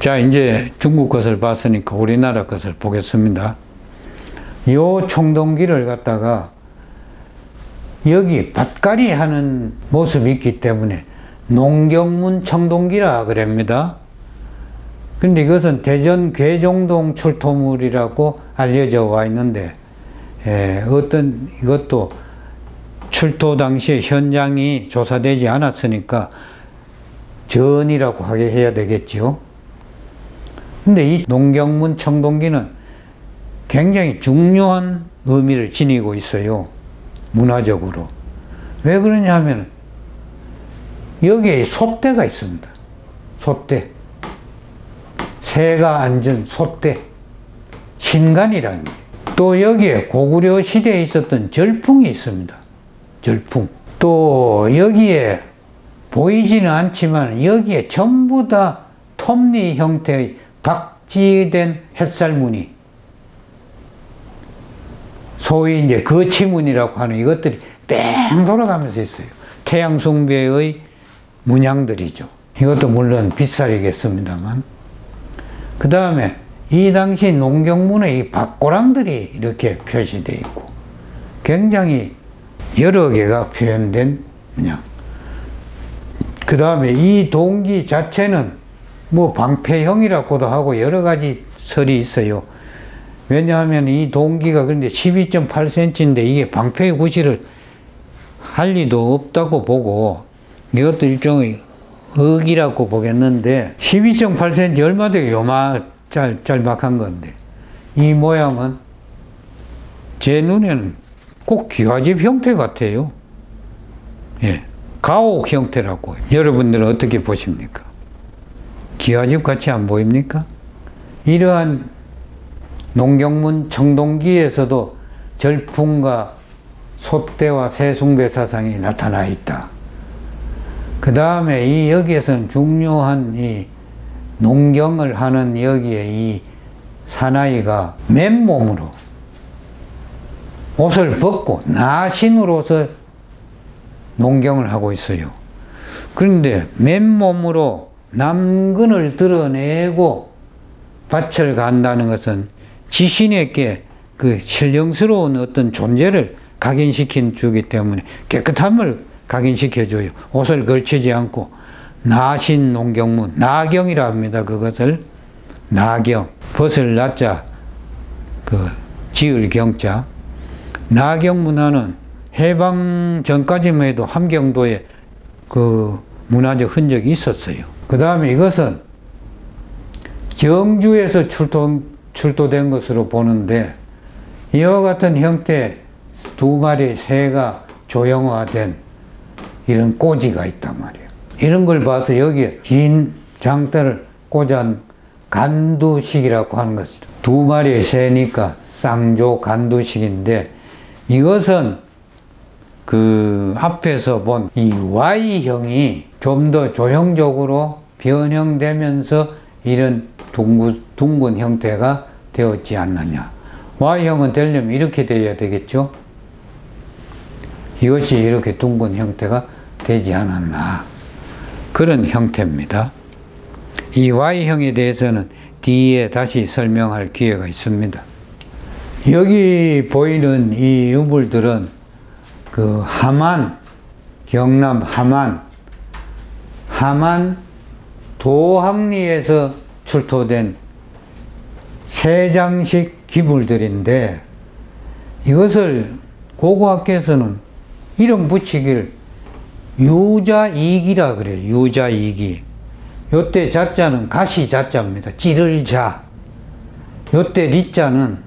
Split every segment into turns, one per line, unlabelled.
자, 이제 중국 것을 봤으니까 우리나라 것을 보겠습니다. 요 청동기를 갖다가 여기 밭갈이 하는 모습이 있기 때문에 농경문 청동기라 그럽니다. 근데 이것은 대전 괴종동 출토물이라고 알려져 와 있는데, 어떤 이것도 출토 당시에 현장이 조사되지 않았으니까 전이라고 하게 해야 되겠죠. 근데 이 농경문 청동기는 굉장히 중요한 의미를 지니고 있어요. 문화적으로. 왜 그러냐 하면 여기에 솥대가 있습니다. 솥대. 새가 앉은 솥대. 신간이라는 거예요. 또 여기에 고구려 시대에 있었던 절풍이 있습니다. 절풍. 또 여기에 보이지는 않지만 여기에 전부 다 톱니 형태의 박지된 햇살무늬, 소위 이제 거치문이라고 하는 이것들이 뺑 돌아가면서 있어요. 태양숭배의 문양들이죠. 이것도 물론 빗살이겠습니다만. 그 다음에 이 당시 농경문의 이 밭고랑들이 이렇게 표시되어 있고 굉장히 여러 개가 표현된 문양. 그 다음에 이 동기 자체는 뭐 방패형이라고도 하고 여러 가지 설이 있어요. 왜냐하면 이 동기가 그런데 12.8cm인데 이게 방패의 구실을 할 리도 없다고 보고 이것도 일종의 억이라고 보겠는데 12.8cm 얼마 되게 짤막한 건데 이 모양은 제 눈에는 꼭 기와집 형태 같아요. 예, 가옥 형태라고. 여러분들은 어떻게 보십니까? 기와집 같이 안 보입니까? 이러한 농경문 청동기에서도 절풍과 솥대와 새숭배 사상이 나타나 있다. 그 다음에 이 여기에서는 중요한 이 농경을 하는 여기에 이 사나이가 맨몸으로 옷을 벗고 나신으로서 농경을 하고 있어요. 그런데 맨몸으로 남근을 드러내고 밭을 간다는 것은 지신에게 그 신령스러운 어떤 존재를 각인시켜 주기 때문에 깨끗함을 각인시켜 줘요. 옷을 걸치지 않고 나신 농경문, 나경이라 합니다. 그것을 나경, 벗을 나자, 그 지을 경자. 나경 문화는 해방 전까지만 해도 함경도에 그 문화적 흔적이 있었어요. 그 다음에 이것은 경주에서 출토된 것으로 보는데 이와 같은 형태 두 마리의 새가 조형화된 이런 꼬지가 있단 말이에요. 이런 걸 봐서 여기에 긴 장대를 꽂은 간두식이라고 하는 것이죠. 두 마리의 새니까 쌍조 간두식인데 이것은 그 앞에서 본 이 Y형이 좀 더 조형적으로 변형되면서 이런 둥근 형태가 되었지 않느냐. Y형은 되려면 이렇게 되어야 되겠죠. 이것이 이렇게 둥근 형태가 되지 않았나. 그런 형태입니다. 이 Y형에 대해서는 뒤에 다시 설명할 기회가 있습니다. 여기 보이는 이 유물들은 그 함안, 경남 함안 도항리에서 출토된 세장식 기물들인데 이것을 고고학계에서는 이름 붙이기를 유자이기라 그래요. 유자이기. 요때 자자는 가시 자자입니다. 찌를 자. 요때 리자는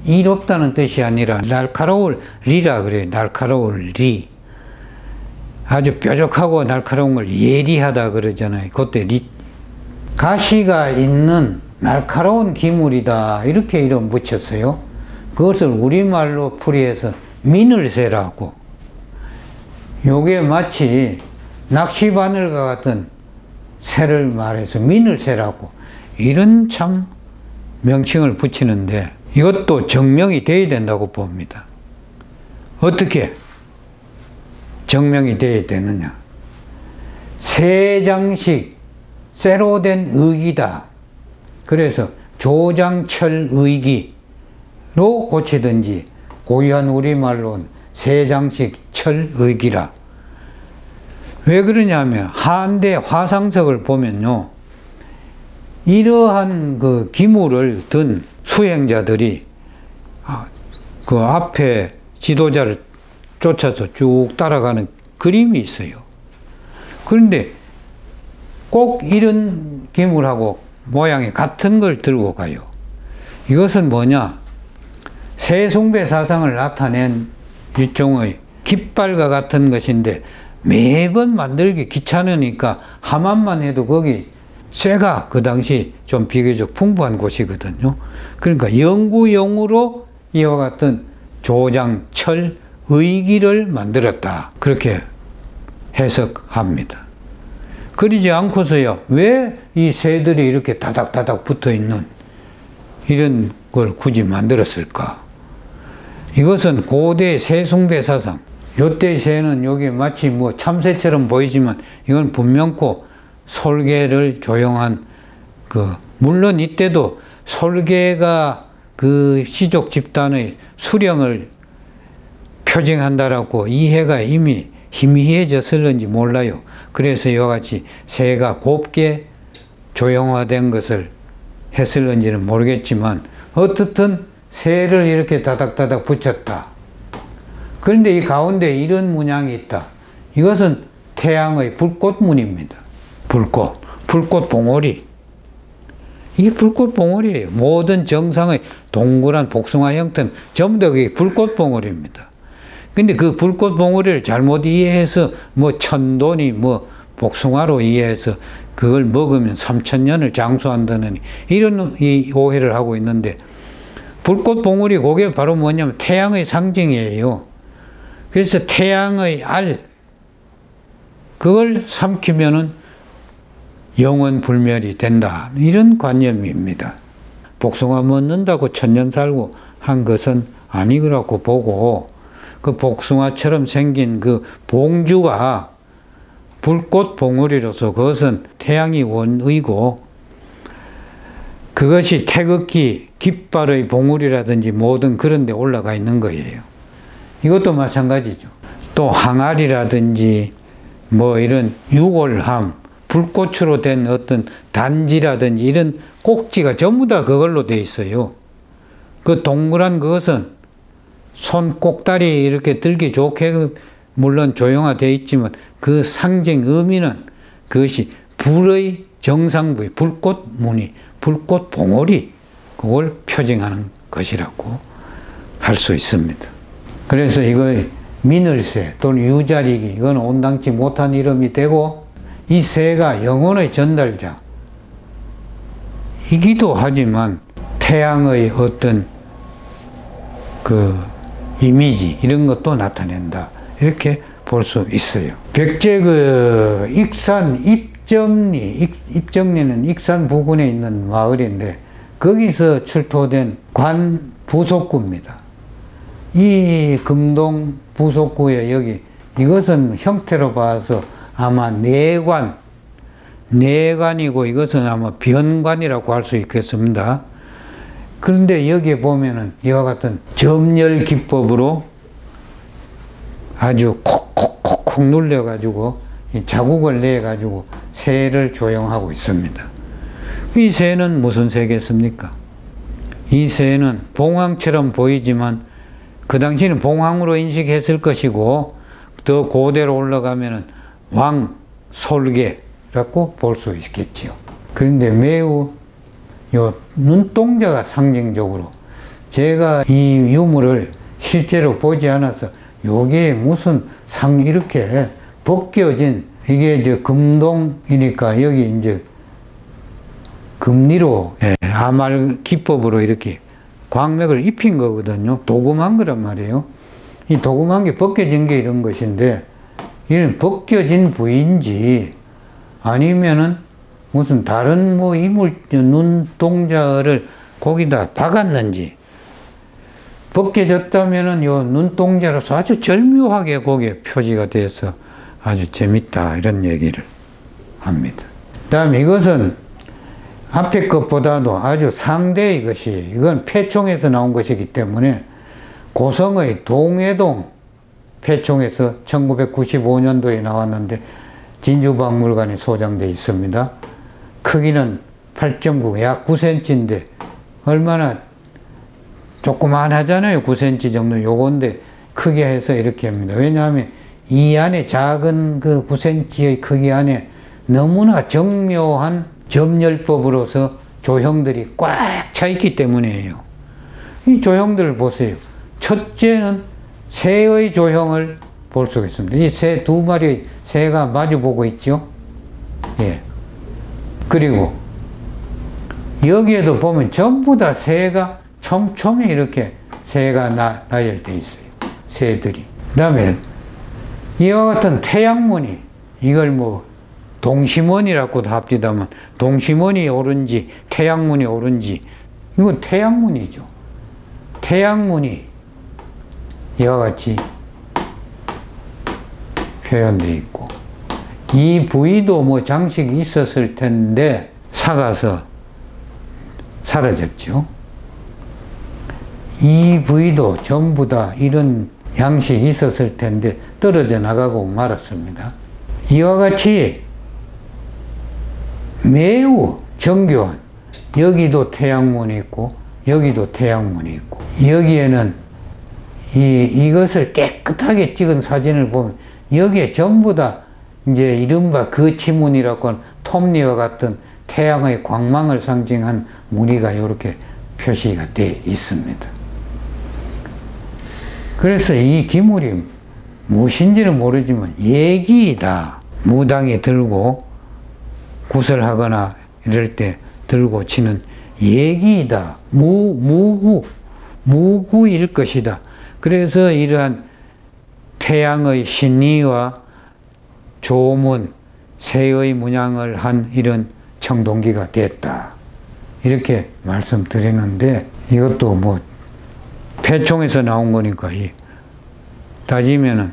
이롭다는 뜻이 아니라 날카로울 리라 그래요. 날카로울 리. 아주 뾰족하고 날카로운 걸 예리하다 그러잖아요. 그때 리. 가시가 있는 날카로운 기물이다. 이렇게 이름 붙였어요. 그것을 우리말로 풀이해서 미늘새라고. 요게 마치 낚시바늘과 같은 새를 말해서 미늘새라고 이런 참 명칭을 붙이는데 이것도 증명이 돼야 된다고 봅니다. 어떻게 증명이 돼야 되느냐. 세장식 쇠로 된 의기다. 그래서 조장철의기로 고치든지 고유한 우리말로는 세장식 철의기라. 왜 그러냐면 한대 화상석을 보면요, 이러한 그 기물을 든 수행자들이 그 앞에 지도자를 쫓아서 쭉 따라가는 그림이 있어요. 그런데 꼭 이런 기물하고 모양이 같은 걸 들고 가요. 이것은 뭐냐? 세숭배 사상을 나타낸 일종의 깃발과 같은 것인데, 매번 만들기 귀찮으니까 하만만 해도 거기 쇠가 그 당시 좀 비교적 풍부한 곳이거든요. 그러니까 연구용으로 이와 같은 조장철 의기를 만들었다, 그렇게 해석합니다. 그러지 않고서야 왜 이 새들이 이렇게 다닥다닥 붙어 있는 이런 걸 굳이 만들었을까? 이것은 고대 세숭배 사상, 요때의 새는 여기 마치 뭐 참새처럼 보이지만 이건 분명코 솔개를 조용한 물론 이때도 솔개가 그 시족 집단의 수령을 표징한다라고 이해가 이미 희미해졌을는지 몰라요. 그래서 이와 같이 새가 곱게 조형화된 것을 했을는지는 모르겠지만, 어떻든 새를 이렇게 다닥다닥 붙였다. 그런데 이 가운데 이런 문양이 있다. 이것은 태양의 불꽃문입니다. 불꽃 봉오리. 이게 불꽃 봉오리예요. 모든 정상의 동그란 복숭아 형태는 전부 다 그게 불꽃 봉오리입니다. 근데 그 불꽃 봉오리를 잘못 이해해서 뭐 천돈이 뭐 복숭아로 이해해서 그걸 먹으면 3000년을 장수한다는 이런 이 오해를 하고 있는데, 불꽃 봉오리 그게 바로 뭐냐면 태양의 상징이에요. 그래서 태양의 알, 그걸 삼키면은 영원 불멸이 된다, 이런 관념입니다. 복숭아 먹는다고 1000년 살고 한 것은 아니라고 보고, 그 복숭아처럼 생긴 그 봉주가 불꽃 봉우리로서 그것은 태양이 원의고, 그것이 태극기, 깃발의 봉우리라든지 모든 그런 데 올라가 있는 거예요. 이것도 마찬가지죠. 또 항아리라든지 뭐 이런 유골함, 불꽃으로 된 어떤 단지라든지 이런 꼭지가 전부 다 그걸로 돼 있어요. 그 동그란 그것은 손 꼭다리 이렇게 들기 좋게 물론 조형화되어 있지만 그 상징 의미는 그것이 불의 정상부의 불꽃무늬, 불꽃봉오리, 그걸 표징하는 것이라고 할 수 있습니다. 그래서 이거 미늘새 또는 유자리기, 이건 온당치 못한 이름이 되고, 이 새가 영혼의 전달자 이기도 하지만 태양의 어떤 그 이미지 이런 것도 나타낸다, 이렇게 볼 수 있어요. 백제 그 익산 입정리는 익산 부근에 있는 마을인데, 거기서 출토된 관 부속구입니다. 이 금동 부속구에 여기 이것은 형태로 봐서 아마 내관이고 이것은 아마 변관이라고 할 수 있겠습니다. 그런데 여기에 보면은 이와 같은 점열 기법으로 아주 콕콕콕콕 눌려가지고 자국을 내가지고 새를 조형하고 있습니다. 이 새는 무슨 새겠습니까? 이 새는 봉황처럼 보이지만 그 당시는 봉황으로 인식했을 것이고, 더 고대로 올라가면은 왕솔개라고 볼 수 있겠지요. 그런데 매우 요 눈동자가 상징적으로, 제가 이 유물을 실제로 보지 않아서 요게 무슨 이렇게 벗겨진, 이게 이제 금동이니까 여기 이제 금리로 아말 기법으로 이렇게 광맥을 입힌 거거든요. 도금한 거란 말이에요. 이 도금한 게 벗겨진 게 이런 것인데, 이는 벗겨진 부위인지 아니면은 무슨 다른 뭐 이물 눈동자를 거기다 박았는지, 벗겨졌다면은 요 눈동자로서 아주 절묘하게 거기에 표지가 돼서 아주 재밌다, 이런 얘기를 합니다. 그 다음에 이것은 앞에 것보다도 아주 상대의 것이, 이건 폐총에서 나온 것이기 때문에 고성의 동해동 폐총에서 1995년도에 나왔는데 진주박물관에 소장되어 있습니다. 크기는 8.9, 약 9cm인데 얼마나 조그만하잖아요. 9cm 정도 요건데 크게 해서 이렇게 합니다. 왜냐하면 이 안에 작은 그 9cm의 크기 안에 너무나 정묘한 점열법으로서 조형들이 꽉 차 있기 때문이에요. 이 조형들을 보세요. 첫째는 새의 조형을 볼 수가 있습니다. 이 새 두 마리의 새가 마주보고 있죠. 예. 그리고 여기에도 보면 전부 다 새가 촘촘히 이렇게 새가 나열되어 있어요. 새들이. 그 다음에 이와 같은 태양문이, 이걸 뭐 동심원이라고도 합디다만 동심원이 옳은지 태양문이 옳은지, 이건 태양문이죠. 태양문이 이와 같이 표현되어 있고, 이 부위도 뭐 장식이 있었을 텐데 사가서 사라졌죠. 이 부위도 전부 다 이런 양식이 있었을 텐데 떨어져 나가고 말았습니다. 이와 같이 매우 정교한, 여기도 태양문이 있고 여기도 태양문이 있고, 여기에는 이것을 깨끗하게 찍은 사진을 보면 여기에 전부 다 이제 이른바 거치문이라고 하는 톱니와 같은 태양의 광망을 상징한 무늬가 이렇게 표시가 되어 있습니다. 그래서 이 기물이 무엇인지는 모르지만 예기이다. 무당이 들고 구설하거나 이럴 때 들고 치는 예기이다. 무구일 것이다. 그래서 이러한 태양의 신의와 조문, 새의 문양을 한 이런 청동기가 됐다. 이렇게 말씀드리는데, 이것도 뭐 폐총에서 나온 거니까 따지면은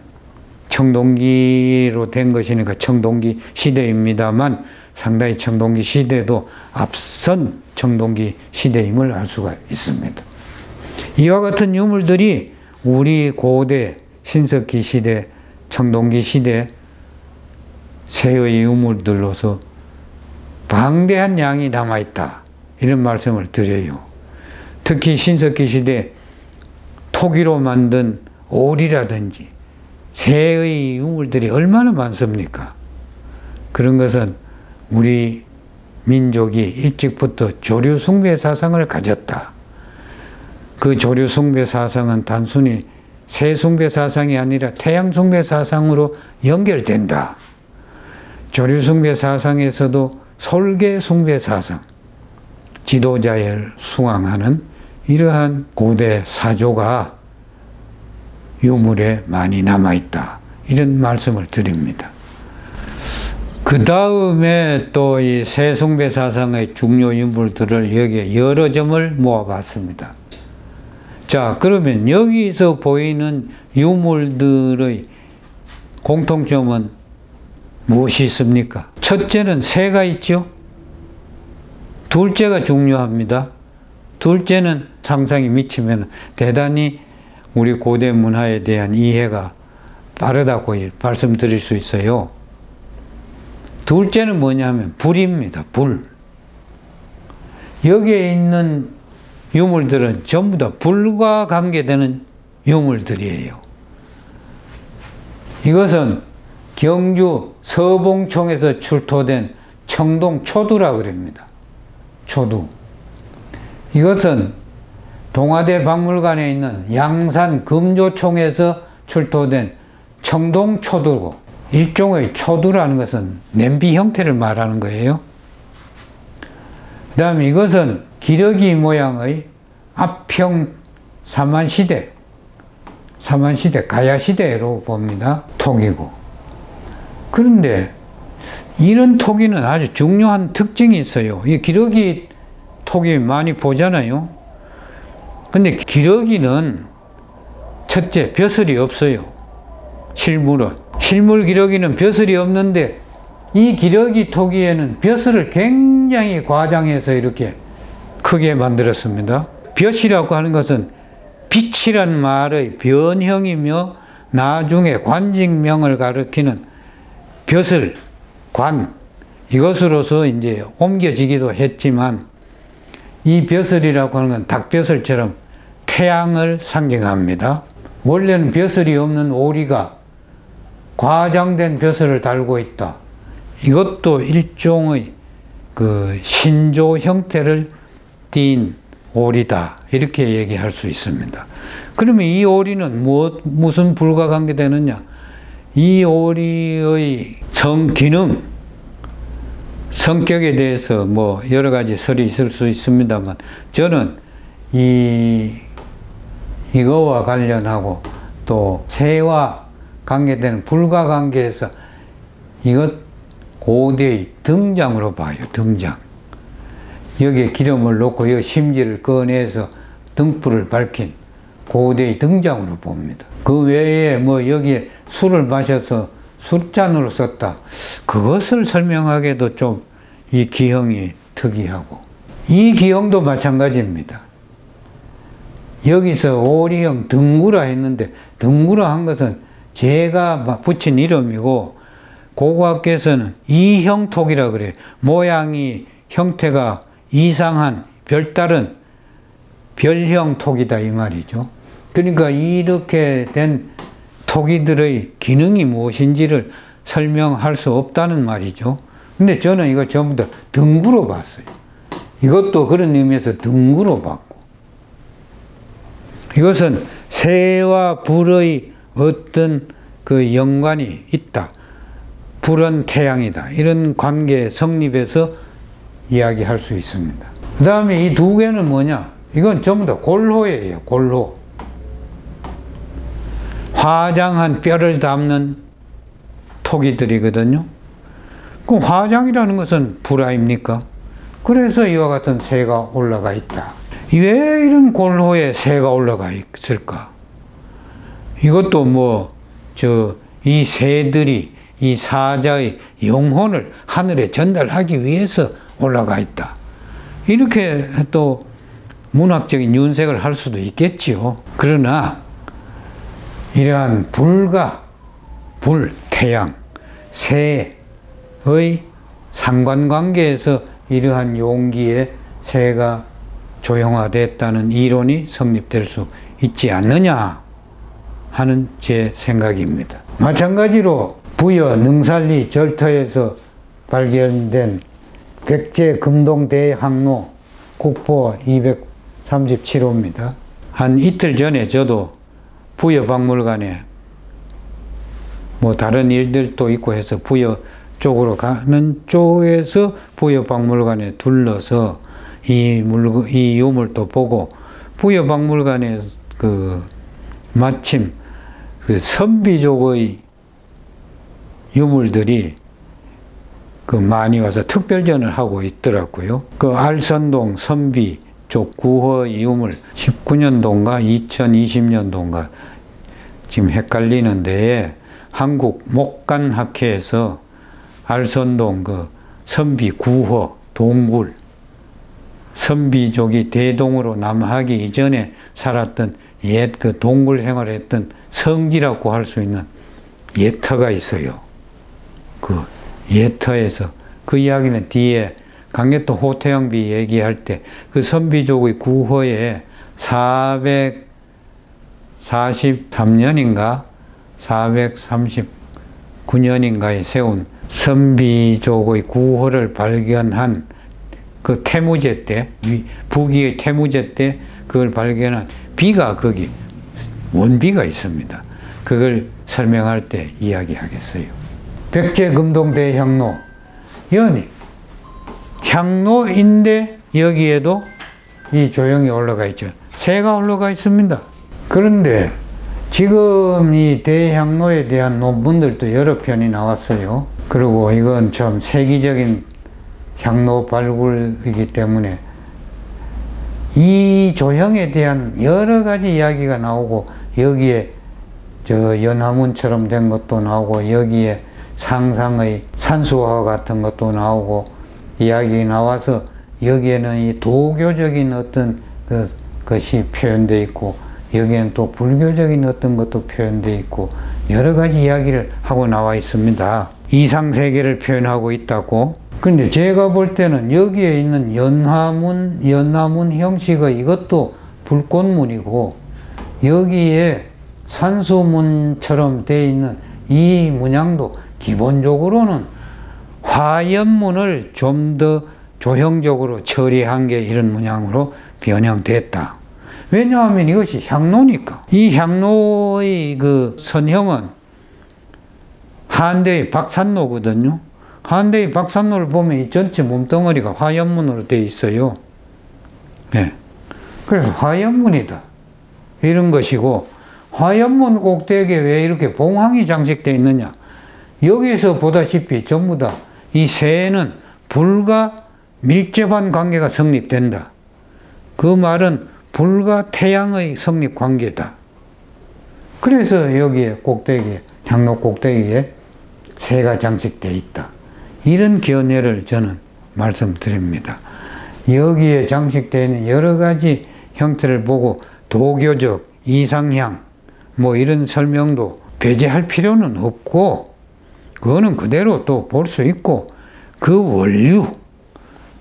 청동기로 된 것이니까 청동기 시대입니다만 상당히 청동기 시대도 앞선 청동기 시대임을 알 수가 있습니다. 이와 같은 유물들이 우리 고대 신석기 시대, 청동기 시대 새의 유물들로서 방대한 양이 남아있다. 이런 말씀을 드려요. 특히 신석기 시대 토기로 만든 오리라든지 새의 유물들이 얼마나 많습니까? 그런 것은 우리 민족이 일찍부터 조류 숭배 사상을 가졌다. 그 조류 숭배 사상은 단순히 새 숭배 사상이 아니라 태양 숭배 사상으로 연결된다. 조류 숭배 사상에서도 솔개 숭배 사상, 지도자를 숭앙하는 이러한 고대 사조가 유물에 많이 남아있다. 이런 말씀을 드립니다. 그 다음에 또 이 새숭배 사상의 중요 유물들을 여기에 여러 점을 모아봤습니다. 자, 그러면 여기서 보이는 유물들의 공통점은 무엇이 있습니까? 첫째는 새가 있죠. 둘째가 중요합니다. 둘째는 상상이 미치면 대단히 우리 고대 문화에 대한 이해가 빠르다고 말씀드릴 수 있어요. 둘째는 뭐냐면 불입니다. 불. 여기에 있는 유물들은 전부 다 불과 관계되는 유물들이에요. 이것은 경주 서봉총에서 출토된 청동 초두라 그럽니다. 초두. 이것은 동아대 박물관에 있는 양산 금조총에서 출토된 청동 초두고, 일종의 초두라는 것은 냄비 형태를 말하는 거예요. 그 다음에 이것은 기러기 모양의 압형 사만시대, 가야시대로 봅니다. 톡이고. 그런데 이런 톡이는 아주 중요한 특징이 있어요. 이 기러기 톡이 많이 보잖아요. 근데 기러기는 첫째 벼슬이 없어요. 실물은. 실물 기러기는 벼슬이 없는데 이 기러기 토기에는 벼슬을 굉장히 과장해서 이렇게 크게 만들었습니다. 벼이라고 하는 것은 빛이란 말의 변형이며 나중에 관직명을 가리키는 벼슬, 관, 이것으로서 이제 옮겨지기도 했지만 이 벼슬이라고 하는 건 닭벼슬처럼 태양을 상징합니다. 원래는 벼슬이 없는 오리가 과장된 벼슬을 달고 있다. 이것도 일종의 그 신조 형태를 띈 오리다. 이렇게 얘기할 수 있습니다. 그러면 이 오리는 무슨 불과 관계되느냐? 이 오리의 기능, 성격에 대해서 뭐 여러 가지 설이 있을 수 있습니다만 저는 이거와 관련하고 또 새와 관계되는 불과 관계에서 이것 고대의 등장으로 봐요. 등장. 여기에 기름을 넣고 여기 심지를 꺼내서 등불을 밝힌 고대의 등장으로 봅니다. 그 외에 뭐 여기에 술을 마셔서 술잔으로 썼다. 그것을 설명하기에도 좀 이 기형이 특이하고 이 기형도 마찬가지입니다. 여기서 오리형 등구라 했는데 등구라 한 것은 제가 붙인 이름이고 고고학계에서는 이형톡이라 그래요. 모양이 형태가 이상한 별다른 별형 톡이다 이 말이죠. 그러니까 이렇게 된 토기들의 기능이 무엇인지를 설명할 수 없다는 말이죠. 근데 저는 이거 전부 다 등구로 봤어요. 이것도 그런 의미에서 등구로 봤고 이것은 새와 불의 어떤 그 연관이 있다. 불은 태양이다. 이런 관계 성립에서 이야기할 수 있습니다. 그 다음에 이 두 개는 뭐냐? 이건 전부 다 골호예요. 골호. 화장한 뼈를 담는 토기들이거든요. 그 화장이라는 것은 불 아닙니까? 그래서 이와 같은 새가 올라가 있다. 왜 이런 골호에 새가 올라가 있을까? 이것도 이 새들이 이 사자의 영혼을 하늘에 전달하기 위해서 올라가 있다. 이렇게 또 문학적인 윤색을 할 수도 있겠지요. 그러나 이러한 불, 태양, 새의 상관관계에서 이러한 용기에 새가 조형화됐다는 이론이 성립될 수 있지 않느냐 하는 제 생각입니다. 마찬가지로 부여 능살리 절터에서 발견된 백제 금동 대항로 국보 237호입니다. 한 이틀 전에 저도 부여 박물관에 다른 일들도 있고 해서 부여 쪽으로 가는 쪽에서 부여 박물관에 둘러서 이 유물도 보고 부여 박물관에 마침 선비족의 유물들이 많이 와서 특별전을 하고 있더라고요. 알선동 선비족 구허의 유물 19년도인가 2020년도인가 지금 헷갈리는데 한국 목간학회에서 알선동 선비 구허 동굴 선비족이 대동으로 남하기 이전에 살았던 옛 동굴 생활했던 성지라고 할 수 있는 예터가 있어요. 예터에서 그 이야기는 뒤에 강개토 호태영비 얘기할 때 선비족의 구허에 443년인가 439년인가에 세운 선비족의 구허를 발견한 태무제 때, 부기의 태무제 때 그걸 발견한 비가 거기 원비가 있습니다. 그걸 설명할 때 이야기하겠어요. 백제금동대향로, 연이 향로인데 여기에도 이 조형이 올라가 있죠. 새가 올라가 있습니다. 그런데 지금 이 대향로에 대한 논문들도 여러 편이 나왔어요. 그리고 이건 참 세계적인 향로 발굴이기 때문에 이 조형에 대한 여러 가지 이야기가 나오고 여기에 연화문처럼 된 것도 나오고 여기에 상상의 산수화 같은 것도 나오고 이야기 나와서 여기에는 이 도교적인 어떤 것이 표현되어 있고 여기에는 또 불교적인 어떤 것도 표현되어 있고 여러 가지 이야기를 하고 나와 있습니다. 이상세계를 표현하고 있다고. 그런데 제가 볼 때는 여기에 있는 연화문 형식의 이것도 불꽃문이고 여기에 산수문처럼 되어 있는 이 문양도 기본적으로는 화연문을 좀 더 조형적으로 처리한 게 이런 문양으로 변형됐다. 왜냐하면 이것이 향로니까. 이 향로의 그 선형은 한대의 박산로거든요. 한대의 박산로를 보면 이 전체 몸덩어리가 화연문으로 되어 있어요. 네. 그래서 화연문이다. 이런 것이고, 화연문 꼭대기에 왜 이렇게 봉황이 장식되어 있느냐. 여기에서 보다시피 전부 다 이 새에는 불과 밀접한 관계가 성립된다. 그 말은 불과 태양의 성립 관계다. 그래서 여기에 꼭대기에, 향로 꼭대기에 새가 장식되어 있다. 이런 견해를 저는 말씀드립니다. 여기에 장식되어 있는 여러 가지 형태를 보고 도교적, 이상향, 뭐 이런 설명도 배제할 필요는 없고, 그거는 그대로 또 볼 수 있고, 그 원류,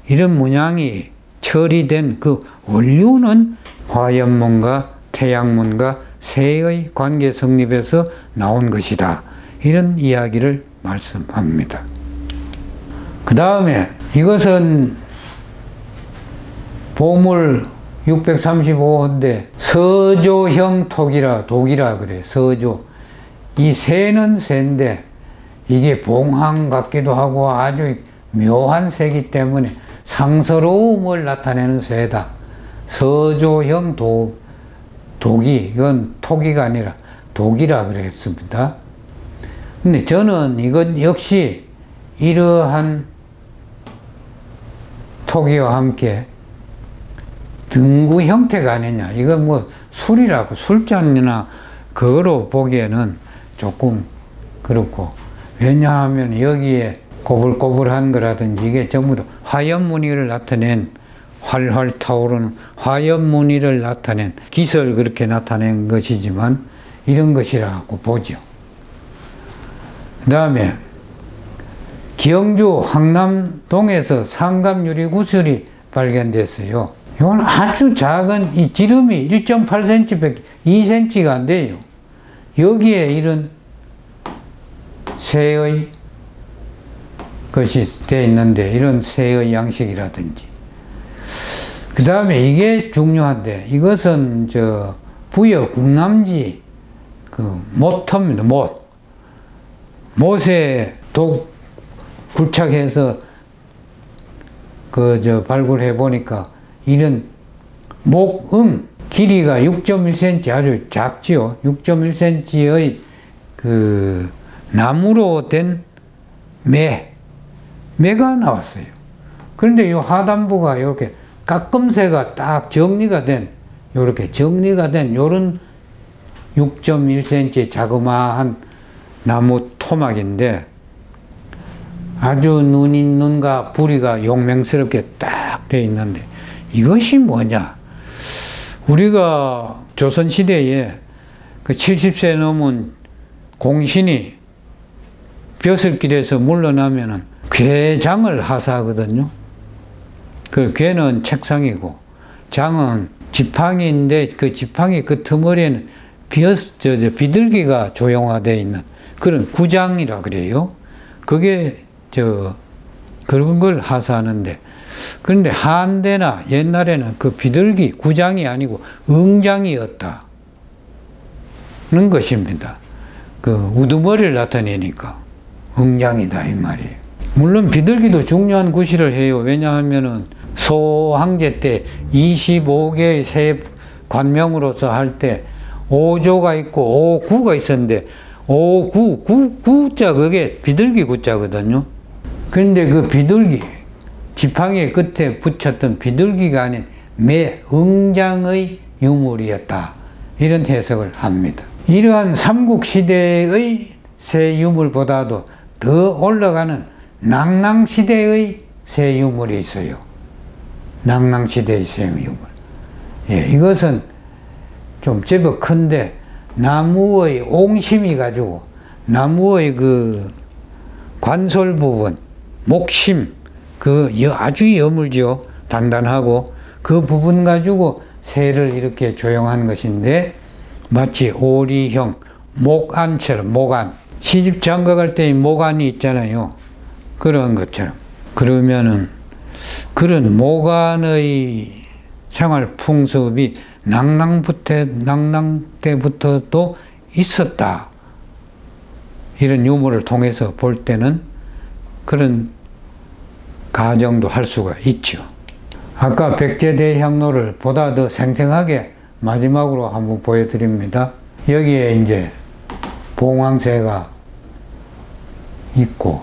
이런 문양이 처리된 그 원류는 화연문과 태양문과 새의 관계 성립에서 나온 것이다. 이런 이야기를 말씀합니다. 그 다음에 이것은 보물 635호인데 서조형 독이라 그래. 서조. 이 새는 새인데 이게 봉황 같기도 하고 아주 묘한 새이기 때문에 상서로움을 나타내는 새다. 서조형 독이, 이건 토기가 아니라 독이라 그랬습니다. 근데 저는 이건 역시 이러한 토기와 함께 등구 형태가 아니냐. 이건 뭐 술이라고, 술잔이나 그거로 보기에는 조금 그렇고, 왜냐하면 여기에 꼬불꼬불한 거라든지 이게 전부 다 화연무늬를 나타낸, 활활 타오르는 화연무늬를 나타낸, 기설 그렇게 나타낸 것이지만 이런 것이라고 보죠. 그 다음에 경주 황남동에서 상감유리구슬이 발견됐어요. 이건 아주 작은 이 지름이 1.8cm, 2cm가 안 돼요. 여기에 이런 새의 것이 되어 있는데, 이런 새의 양식이라든지. 그 다음에 이게 중요한데, 이것은 부여 국남지 못터입니다. 못에 독 구착해서 발굴해 보니까 이런 목응 길이가 6.1cm 아주 작지요. 6.1cm의 나무로 된 매가 나왔어요. 그런데 이 하단부가 이렇게 깎음새가 딱 정리가 된 요런 6.1cm 자그마한 나무 토막인데 아주 눈과 부리가 용맹스럽게 딱 되어 있는데, 이것이 뭐냐? 우리가 조선시대에 그 70세 넘은 공신이 벼슬길에서 물러나면은 궤장을 하사하거든요. 그 궤는 책상이고 장은 지팡이인데 그 지팡이 끄트머리에는 비둘기가 조형화되어 있는 그런 구장이라 그래요. 그게 그런 걸 하사하는데, 그런데 한대나 옛날에는 그 비둘기 구장이 아니고 응장이었다는 것입니다. 그 우두머리를 나타내니까 응장이다 이 말이에요. 물론 비둘기도 중요한 구실을 해요. 왜냐하면은 소황제 때 25개의 새 관명으로서 할 때 5조가 있고 5구가 있었는데 구자 그게 비둘기 구자거든요. 그런데 그 비둘기, 지팡이 끝에 붙였던 비둘기가 아닌 응장의 유물이었다. 이런 해석을 합니다. 이러한 삼국시대의 새 유물보다도 더 올라가는 낭낭시대의 새 유물이 있어요. 낭낭시대의 새 유물. 예, 이것은 좀 제법 큰데 나무의 옹심이 가지고 나무의 그 관솔 부분, 목심, 그 아주 여물죠. 단단하고 그 부분 가지고 새를 이렇게 조형한 것인데 마치 오리형 목안처럼 목안 시집 장가갈 때 목안이 있잖아요. 그런 것처럼 그러면은 그런 목안의 생활 풍습이 낭낭 때부터도 있었다. 이런 유물을 통해서 볼 때는 그런 가정도 할 수가 있죠. 아까 백제대향로를 보다 더 생생하게 마지막으로 한번 보여드립니다. 여기에 이제 봉황새가 있고,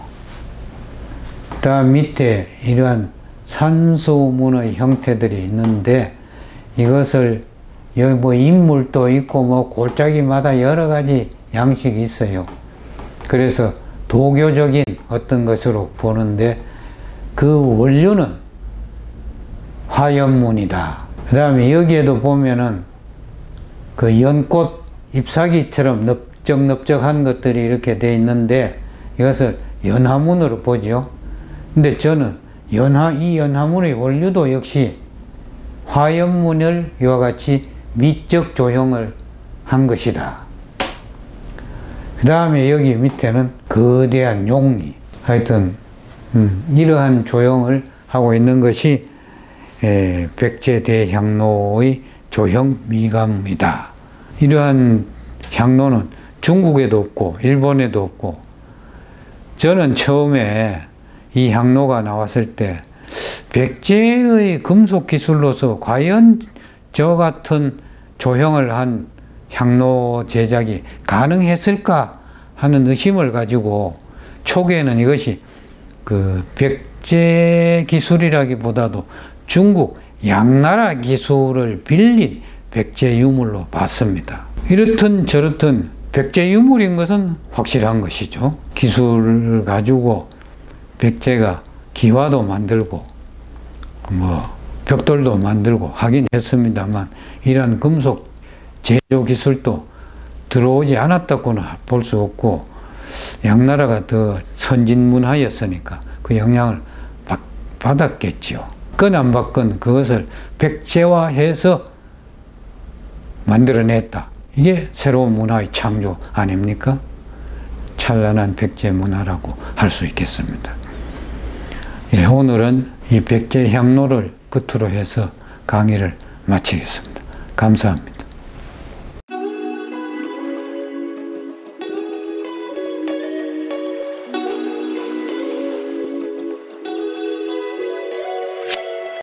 그 다음 밑에 이러한 산수문의 형태들이 있는데, 이것을 여기 뭐 인물도 있고 뭐 골짜기마다 여러 가지 양식이 있어요. 그래서 도교적인 어떤 것으로 보는데 그 원료는 화연문이다. 그 다음에 여기에도 보면은 그 연꽃 잎사귀처럼 넓적넓적한 것들이 이렇게 돼 있는데 이것을 연화문으로 보죠. 근데 저는 이 연화문의 원료도 역시 화연문을 이와 같이 미적 조형을 한 것이다. 그 다음에 여기 밑에는 거대한 용리, 하여튼 이러한 조형을 하고 있는 것이 백제대향로의 조형 미감이다. 이러한 향로는 중국에도 없고 일본에도 없고, 저는 처음에 이 향로가 나왔을 때 백제의 금속 기술로서 과연 저 같은 조형을 한 향로 제작이 가능했을까 하는 의심을 가지고 초기에는 이것이 그 백제 기술이라기보다도 중국 양나라 기술을 빌린 백제 유물로 봤습니다. 이렇든 저렇든 백제 유물인 것은 확실한 것이죠. 기술을 가지고 백제가 기와도 만들고 뭐 벽돌도 만들고 하긴 했습니다만 이러한 금속 제조 기술도 들어오지 않았다고는 볼 수 없고, 양나라가 더 선진문화였으니까 그 영향을 받았겠죠. 건 안 받건 그것을 백제화해서 만들어냈다. 이게 새로운 문화의 창조 아닙니까? 찬란한 백제 문화라고 할 수 있겠습니다. 예, 오늘은 이 백제 향로를 끝으로 해서 강의를 마치겠습니다. 감사합니다.